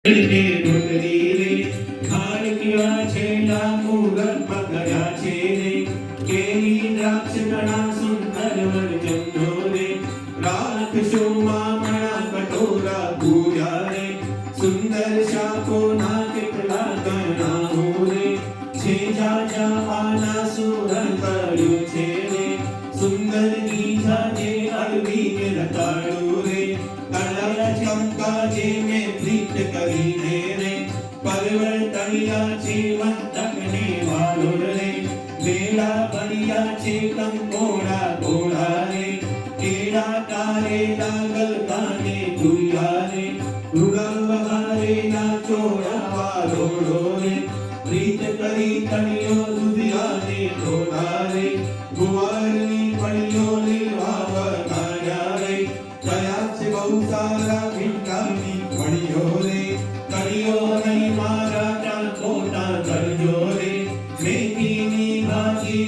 ને રોટલી રે ખાડક્યા છે લામુર પકડ્યા છે રે કેરી દ્રાક્ષ ઘણા સુંદર વરજનો રે રાખશો મામણા કટોરા પૂર્યા રે સુંદર શાકો ના કેટલા ગણાઓ રે છે જાજા આના સુરત કર્યું છે રે સુંદર ગીધા જે અળવી રતાડું રે કળા ચંપા જે મેં પ્રીત કરીને રે પરવળ તળિયા છે વંતક ને વાલો રે વેલા બળિયા છે કંકોડા ગોળા રે કેળા કારેલા ગલકાને તુરિયા રે રૂડલ વઘારેલા ચોળા વાલોડો રે પ્રીત કરી તળિયો દુધિયા ને ઢોળા રે ગુવારની પળિયો લેવા વગાડ્યા રે કયા છે બહુ સારા ભીંડાની પળિયો રે કળિયો નહીં મારા ટાંકોટા કરજો રે મેથીની ભાજી